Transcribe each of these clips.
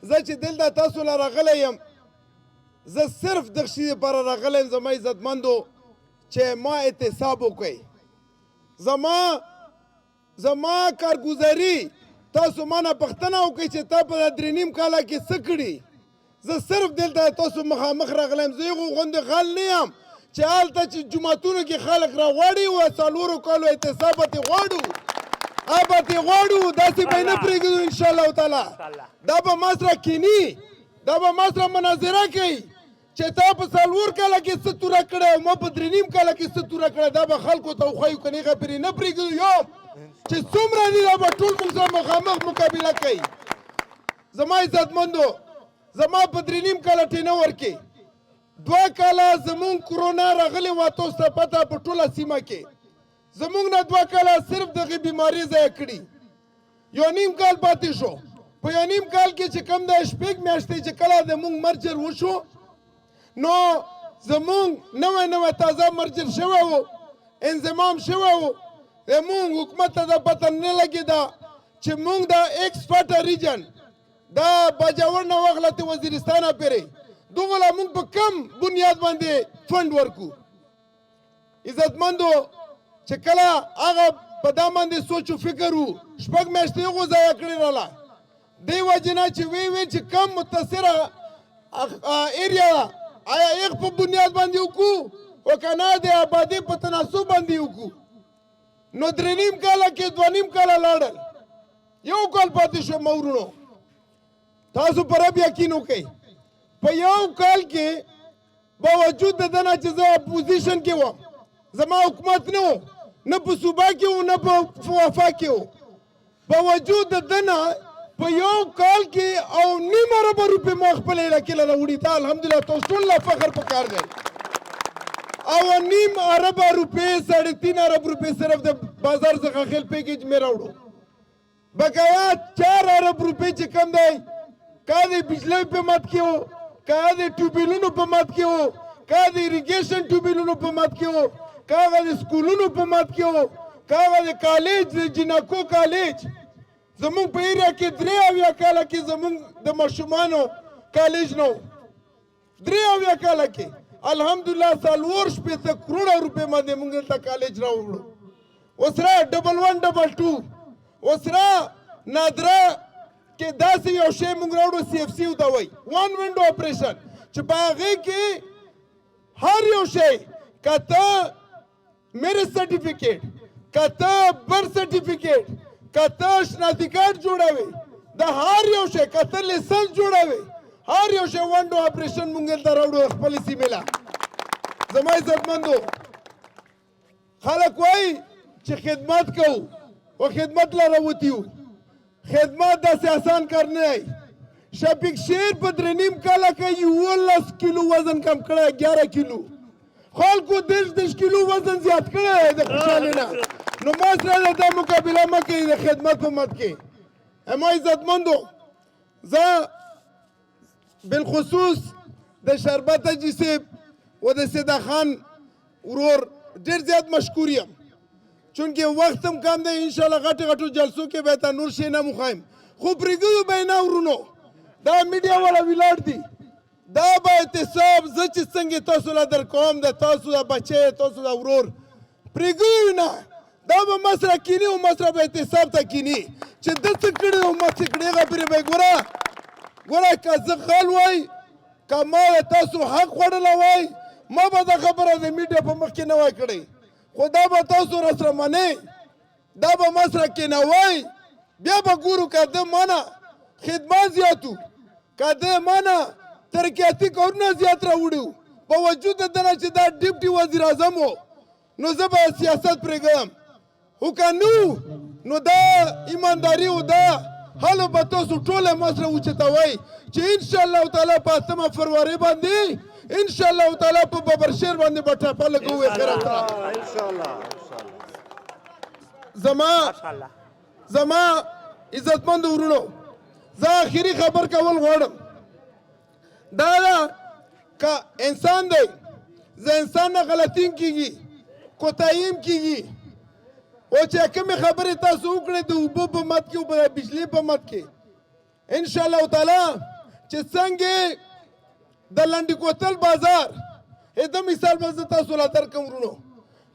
زه چې دلته تاسو له راغلی یم زه صرف دغه شي لپاره راغلی یم زما عزتمندو چې ما احتساب وکړئ زما کارګزاري تاسو ما نه پوښتنه وکړئ چې تا په 3.5 کاله کې څه کړي زه صرف دلته تاسو مخامخ راغلی یم زه هغو غوندې غل نه یم چې هلته چې جوماتونو کې خلک راغواړي و 4 کالو احتساب به ترې غواړو به ترې غواړو داسې به یې نه پرېږدو انشاءالله تعالی دا به ما سره کیني دا به ما سره مناظره کوي چې تا په 4 کاله کې څه توره کړی او ما په 3.5 کاله کې څه توره کړی دا به خلکو ته وښیو که هغه پرې نه پرېږدو یو چې څومره دي دا به ټول موږ سره مخامخ مقابله کوي زما عزتمندو زما په 3.5 کاله ټینه ورکې 2 کاله زمونږ کرونا راغلې وه تاسو ته پته په ټوله سیمه کې زمونږ نه 2 کاله صرف دغې بیمارۍ ضایع کړي 1.5 کال پاتې شو په 1.5 کال کې چې کوم د شپږ میاشتې چې کله زمونږ مرجر وشو نو زمونږ نوی تازه مرجر شوی و انضمام شوی و زمونږ حکومت ته دا پته نه لګېده چې مونږ د ایکسپرټ ریجن دا باجوړ نه واخلته وزیرستان پرې دغه لا مونږ په کم بنیاد باندې فند ورکو عزتمندو چې کله هغه په دا باندې سوچ او فکر وو شپږ میاشتې هغو ضایع کړې راله دې وجې نه چې وی چې کم متاثره ایریا آیا یې په بنیاد باندې وکړو او که نه د آبادۍ په تناسب باندې وکړو نو 3.5 کاله کې 2.5 کاله لاړل 1 کال پاتې شو مورونو تاسو پر رب یقین وکئ په 1 کال کې باوجود د دنه چې زه اپوزیشن کې وم زما حکومت نه و نه په صوبه کې و نه په وفا کې و باوجود د دنه په 1 کال کې او 9 ارب روپۍ ما خپل علاقې له راوړي ته الحمدلله تاسو ټول له فخر پکار دی او 9 ارب روپۍ 3.5 ارب روپۍ صرف د بازار څخه خیل پیکیج مې راوړو بقایا 4 ارب روپۍ چې کم دی کا د بجلی په مات کې و کا د ټیوبیلونو په مات کې و کا د ایریګیشن ټیوبیلونو په مات کې و کا د سکولونو په مات کې و کا د کالج د جنکو کالج زمونږ په ایریا کې 3 کاله کې زمونږ د ماشومانو کالج نو 3 کاله کې الحمدلله 4 کروڑه روپۍ باندې مونږ ته کالج راوړو اوس را 1122 اوس را نادره کې داسې یو شی مونږ راوړو CFC ته وایي 1 وینډو اپریشن چې په هغې کې هر یو شی که ته میرج سرټیفیکیټ که ته برث سرټیفیکیټ که ته شناختی کارت جوړوې د هر یو شی که ته لیسنس جوړوې هر یو شی وینډو اپریشن مونږ دلته راوړو خپلې سیمې له زما عزتمندو خلک وایي چې خدمت کوو او خدمت له راوتي یو خدمت داسې آسان کار نه دی شفیق شیر په 3.5 کاله کې 11 کیلو وزن کم کړی 11 کیلو خلکو 10 کیلو وزن زیات کړی د خوشحالۍ نه نو ما سره دا مقابله مه کوئ د خدمت په مد کې اما عزتمندو زه بالخصوص د شربت حاجي صاحب و د سیدا خان ورور ډېر زیات مشکور یم چونکه وخت هم کم دی انشاءالله غټو جلسو کې به تا نور شی نه مخایم خو پرېږدو به یې نه ورونو دا میډیا والا ولاړ دي دا به احتساب زه چې څنګه تاسو له درکوم د تاسو د بچی تاسو د ورور پرېږدو نه دا به ما سره کیني او ما سره به احتساب ته کیني چې ده څه کړي او ما څه کړي هغه پرې به یې ګوره که زه غل وای که ما د تاسو حق خوړلی وای ما به دا خبره د میډیا په مخ کې نه وای کړی خو دا به تاسو را سره منئ دا به ما سره کېنوئ بیا به ګورو که ده مانه خدمات زیاتو که ده مانه ترقیاتي کارونه زیات راوړي په وجود د ده نه چې دا ډیپټي وزیر اعظم و نو زه به سیاست پرېږدم خو که نو نو دا ایمانداري و دا حالو به تاسو ټوله ما سره اوچتوئ چې انشاءالله تعالی په 8 فروری باندې انشاءالله تعالی په ببرشیر باندې به ټاپه لګوو خیرات زما عزتمند ورونو زه آخري خبر کول غواړم دا ده که انسان دی زه انسان نه غلطي کېږي کوتاهي هم کېږي او چې کومې خبرې تاسو وکړئ د اوبو په مد کې او د بجلي په مد کې انشاءالله تعالی چې څنګه د لنډي کوتل بازار دا مثال به زه تاسو لا درکړم ورونو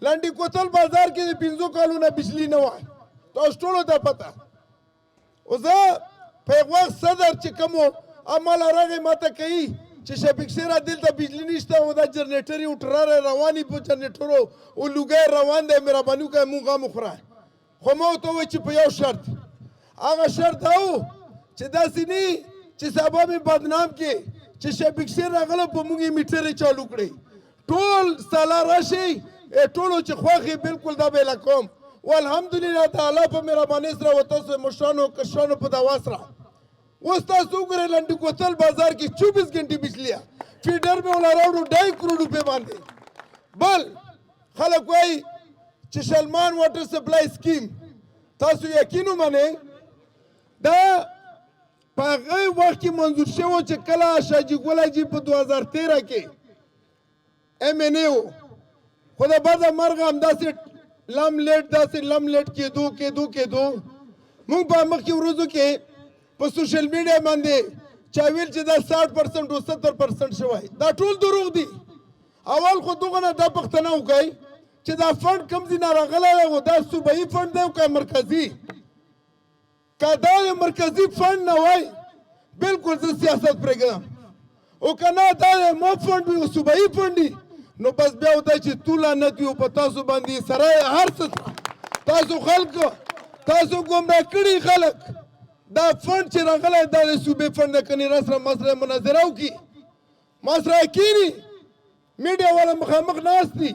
لنډي کوتل بازار کې د 5 کالو نه بجلی نه وای تاسو ټولو ته پته او زه په یو وخت صدر چې کوم عمل راغی ماته کوي چې شفیق سره دلته بجلی نشته او دا جنریټر یو ټراره رواني په جنریټرو او لوګي روان دی مهرباني وکړئ مونږ هم وخوره خو ما ورته وویل چې په یو شرط هغه شرط دا و چې داسې نه چې سبا مې بدنام کې چې شفیق سر راغله په موږ یې میټرې چالو کړئ ټول سالا راشئ ټولو چې خوښ یې بالکل دا به یې کوم والحمدلله تعالی په مهربانۍ سره و تاسو مشرانو کشرانو په دعوا سره اوس تاسو وګورئ لنډي کوتل بازار کې 24 غنټې بجلی فیډر به ولا راوړو 2.5 کروڑ روپۍ باندې بل خلک وایي چې سلمان واټر سپلای سکیم تاسو یقین ومنئ دا په هغه وخت کې منظور شوی چې کله شاجي ګل حاجي په 2013 کې MNA و خو د بعده مرګ همداسې لم لیټ کېدو موږ په مخکې ورځو کې په سوشل میډیا باندې چا ویل چې دا 60% او 70% شوی دا ټول دروغ دي اول خو دغه نه دا پښتنه وکړئ چې دا فند کم ځای نه راغلی و دا صوبایي فند دی او که مرکزي که دا د مرکزي فند نه وای بالکل زه سیاست پرېږدم او که نه دا د مو فند وي او صوبایي فند وي نو بس بیا وتی چې تو لعنت وي په تاسو باندې سره هر څه تاسو خلک تاسو ګمراه کړي خلک دا فند چې راغلی دا د صوبې فند نه کنې را سره مسله مناظره وکړي ما سره کینی میډیا والا مخامخ ناست دي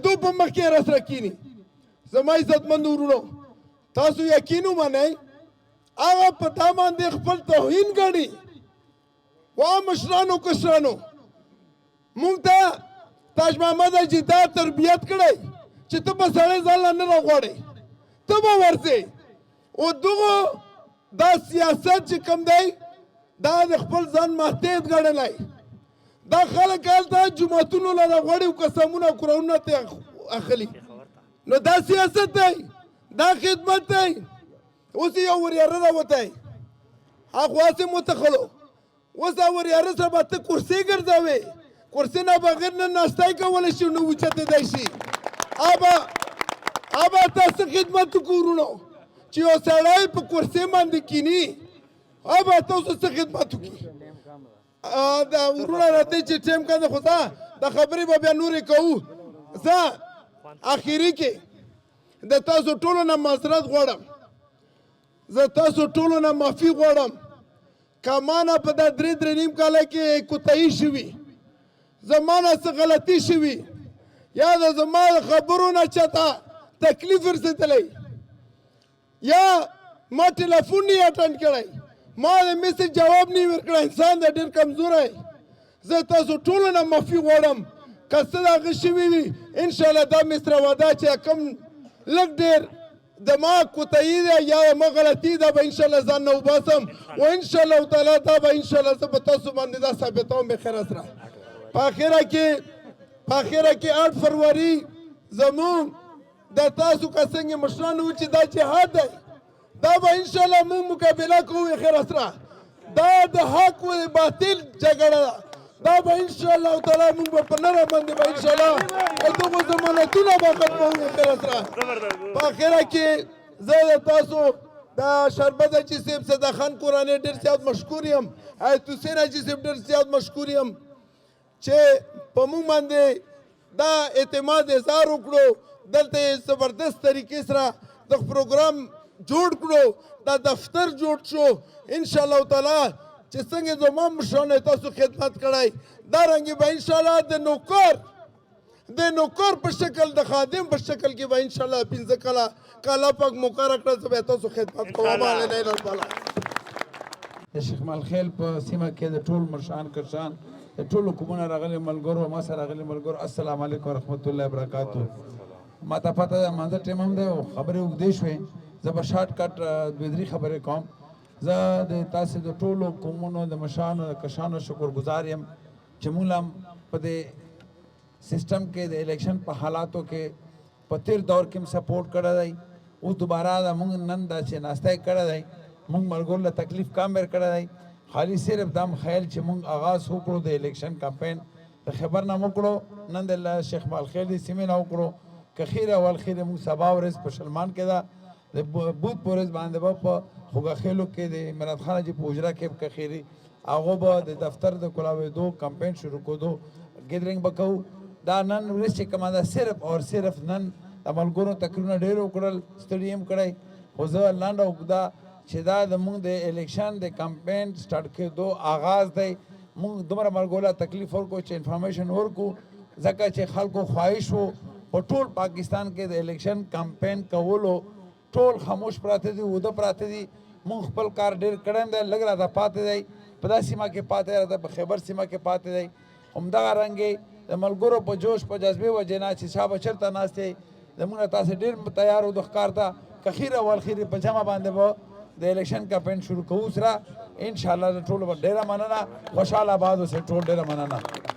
دو په مخ کې را سره کینی زما عزتمند ورونو تاسو یقین ومنئ هغه په تا باندې خپل توهین ګڼي وا مشرانو کشرانو مونږ ته تاج محمد حاجي دا تربیت کړی چې ته به سړی ځان نه راغواړې ته به ورځې او دغه دا سیاست چې کوم دی دا د خپل ځان محتیط ګڼلی دا خلک هلته جوماتونو له راغواړي او قسمونه او قرآنونه ته اخلي نو دا سیاست دی دا خدمت دی اوس یو وریاره راوتی هغه هسې متخلو اوس دا وریاره سره به ته کرسۍ ګرځوې کرسۍ نه بغیر نه ناستی کولی شي نو اوچتېدی شي ابا تاسو خدمت وکړو ورونو چې یو سړی په کرسۍ باندې کیني ابا تاسو څه خدمت وکړي دا ورونه راځي چې ټیم کنده خو دا خبرې به بیا نورې کوو زه اخري کې د تاسو ټولو نه معذرت غواړم زه تاسو ټولو نه معافي غواړم که ما نه په دا 3.5 کاله کې کوتاهي شوي زما نه څه غلطي شوي یا د زما د خبرو نه چاته تکلیف ورسېدلی یا ما ټلیفون نه اټنډ کړی ما د میسج جواب نه ورکړی انسان دی ډېر کمزوری زه تاسو ټولو نه معافي غواړم که څه د هغه شوي وي انشاءالله دا مې سره وعده چې کوم لږ ډېر د ما کوتاهي ده یا ما غلطي ده به انشاءالله ځان نه وباسم و انشاءالله تعالی دا به انشاءالله زه به تاسو باندې دا ثابتوم بخیره سره په اخره کې 8 فروری زموږ د تاسو که څنګه مشران وو چې دا جهاد دی دا به انشاءالله موږ مقابله کوو بخیره سره دا د حق و باطل جګړه ده دا به انشاءالله تعالی موږ به په نره باندې به انشاءالله دغو ضمانتونه به ختموو بخیره سره په اخره کې زه د تاسو د شربت حاجي صاحب صدق خان قرآني ډېر زیات مشکور یم آیت حسین حاجي صاحب ډېر زیات مشکور یم چې په موږ باندې دا اعتماد اظهار وکړو دلته یې زبردست طریقې سره د پروګرام جوړ کړو دا دفتر جوړ شو انشاءالله تعالی چې څنګه زما مشرانو تاسو خدمت کړی دارنګې به انشاءالله د نوکر په شکل د خادم په شکل کې به انشاءالله 15 کاله که الله پاک موقع راکړه زه به تاسو خدمت کوم د شیخ ملخیل په سیمه کې د ټول مشران کشران د ټولو کومونه راغلي ملګرو ما سره راغلي ملګرو السلام علیکم ورحمت الله وبرکاتو ما ته پته ده مانځه ټیم هم دی او خبرې اوږدې شوې زه به شارټ کټ دوې درې خبرې کوم زه د تاسې د ټولو قومونو د مشرانو د کشرانو شکرګزار یم چې موږ هم په دې سسټم کې د الیکشن په حالاتو کې په تیر دور کې هم سپورټ کړی دی اوس دوباره د موږ نن داسې ناستی کړی دی موږ ملګرو له تکلیف کم ور کړی دی خالی صرف دام خیال چې مونږ آغاز وکړو د الیکشن کمپین د خبر نه وکړو نن د شیخ مالخیل د سیمې نه وکړو که خیره والخیره مونږ سبا ورځ په شلمان کې ده د بوت پورز باندې به په خوګخیلو کې د عمران خان جي په حجره کې که خیري هغه به د دفتر د کولاوېدو کمپین شروع کړو ګیدرینګ به کوو دا نن ورځ چې کومه ده صرف او صرف نن د ملګرو تقریرونه ډېر وکړل ستړي هم کړی خو زه لنډه اوږده چې دا د مونږ د الیکشن د کمپین سټارټ کېدو آغاز دی مونږ دومره ملګرو تکلیف ورکړو چې انفارمیشن ورکړو ځکه چې خلکو خواهش و په ټول پاکستان کې د الیکشن کمپین کولو ټول خاموش پراته دي وده پراته دي مونږ خپل کار ډېر کړی دی لږ راته پاتې دی په دا سیمه کې پاتې راته په خیبر سیمه کې پاتې دی همدغه رنګې د ملګرو په جوش په جذبې وجې نه چې چا به چېرته ناست دی زموږ نه تاسې ډېر تیار وو د ښکار ته که خیره والخیرې په جمع باندې به د الیکشن کمپین شروع کوو سره انشاءالله د ټولو به ډېره مننه خوشحاله آباد اوسئ ټول ډېره مننه